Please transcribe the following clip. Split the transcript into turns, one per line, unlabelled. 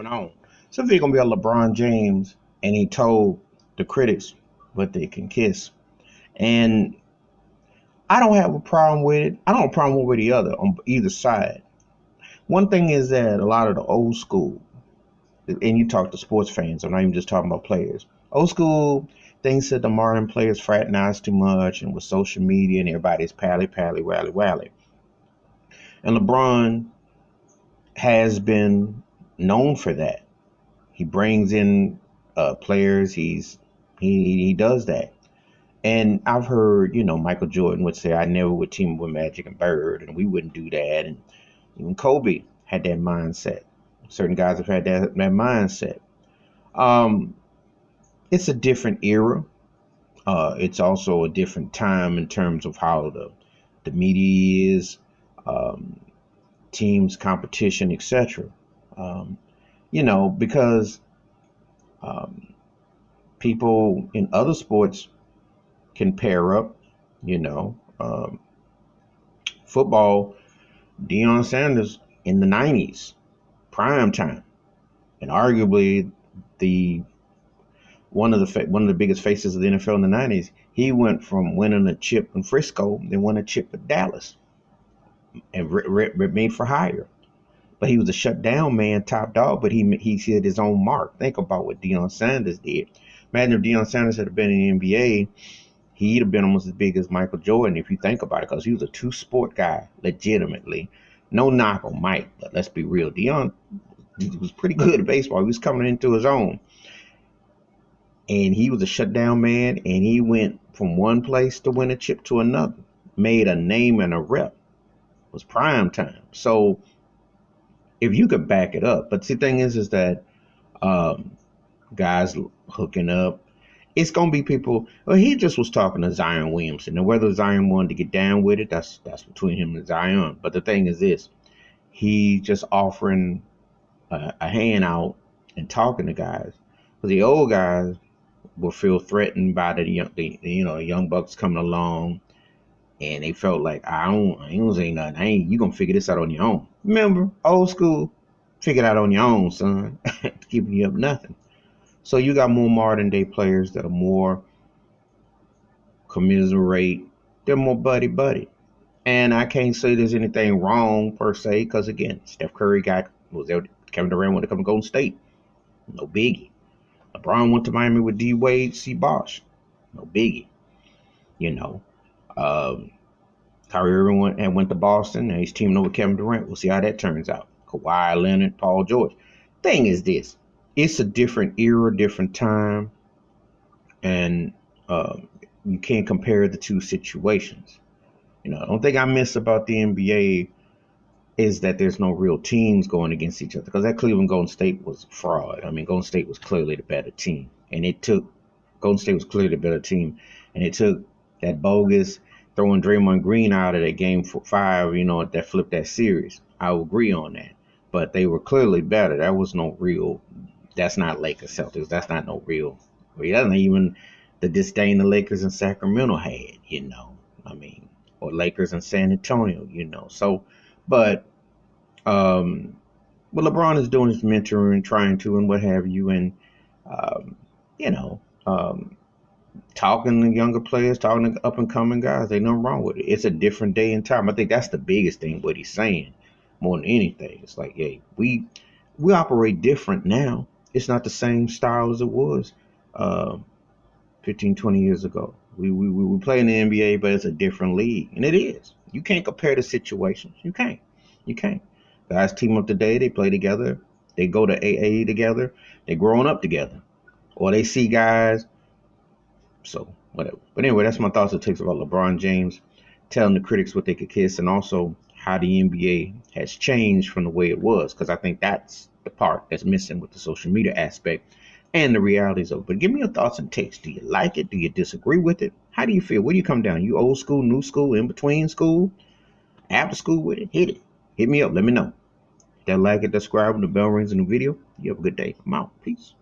going on. So if you're gonna be a LeBron James, and he told the critics what they can kiss, and I don't have a problem with it. I don't have a problem with the other on either side. One thing is that a lot of the old school, and you talk to sports fans, I'm not even just talking about players. Old school thinks that the modern players fraternize too much, and with social media and everybody's pally, pally, wally, wally. And LeBron has been known for that. He brings in players. He does that. And I've heard, Michael Jordan would say, "I never would team with Magic and Bird, and we wouldn't do that." And even Kobe had that mindset. Certain guys have had that mindset. Um, it's a different era. It's also a different time in terms of how the media is, um, teams, competition, etc. Um, because um, people in other sports can pair up. You know, football, Deion Sanders in the '90s, prime time, and arguably the one of the biggest faces of the NFL in the '90s. He went from winning a chip in Frisco, then won a chip at Dallas, and made for hire. But he was a shutdown man, top dog. But he hit his own mark. Think about what Deion Sanders did. Imagine if Deion Sanders had been in the NBA, he'd have been almost as big as Michael Jordan if you think about it, because he was a two-sport guy, legitimately. No knock on Mike, but let's be real. Deion was pretty good at baseball. He was coming into his own. And he was a shutdown man, and he went from one place to win a chip to another. Made a name and a rep. It was prime time. So if you could back it up. But the thing is that um, guys hooking up, it's gonna be people. Well, he just was talking to Zion Williamson, and whether Zion wanted to get down with it, that's between him and Zion. But the thing is this: he just offering a hand out and talking to guys. But the old guys will feel threatened by the young bucks coming along, and they felt like I ain't gonna say nothing. You gonna figure this out on your own. Remember, old school, figure it out on your own, son. Keeping you up nothing. So you got more modern day players that are more commiserate. They're more buddy buddy. And I can't say there's anything wrong per se, because again, Steph Curry was there. Kevin Durant wanted to come to Golden State. No biggie. LeBron went to Miami with D Wade, C Bosh. No biggie. You know. Um, Kyrie Irving went to Boston, and he's teaming up with Kevin Durant. We'll see how that turns out. Kawhi Leonard, Paul George. Thing is this: it's a different era, different time, and you can't compare the two situations. The only thing I miss about the NBA is that there's no real teams going against each other, because that Cleveland Golden State was a fraud. I mean, Golden State was clearly the better team, and Golden State was clearly the better team, and it took that bogus throwing Draymond Green out of that game for 5, that flipped that series. I will agree on that, but they were clearly better. That was no real. That's not Lakers Celtics. That's not no real. Well, that's not even the disdain the Lakers and Sacramento had. I mean, or Lakers and San Antonio. So, but what LeBron is doing is mentoring, trying to, and what have you, and um, you know, um, talking to younger players, talking to up and coming guys. Ain't nothing wrong with it. It's a different day and time. I think that's the biggest thing. What he's saying, more than anything, it's like, hey, we operate different now. It's not the same style as it was uh, 15, 20 years ago. We play in the NBA, but it's a different league, and it is. You can't compare the situations. You can't. You can't. Guys team up today. They play together. They go to AA together. They're growing up together, or they see guys. So whatever. But anyway, that's my thoughts and takes about LeBron James telling the critics what they could kiss, and also how the NBA has changed from the way it was. Because I think that's the part that's missing with the social media aspect and the realities of it. But give me your thoughts and takes. Do you like it? Do you disagree with it? How do you feel? Where do you come down? You old school, new school, in between school, after school with it? Hit it. Hit me up. Let me know. If you like it, subscribe, and the bell rings in the video. You have a good day. I'm out. Peace.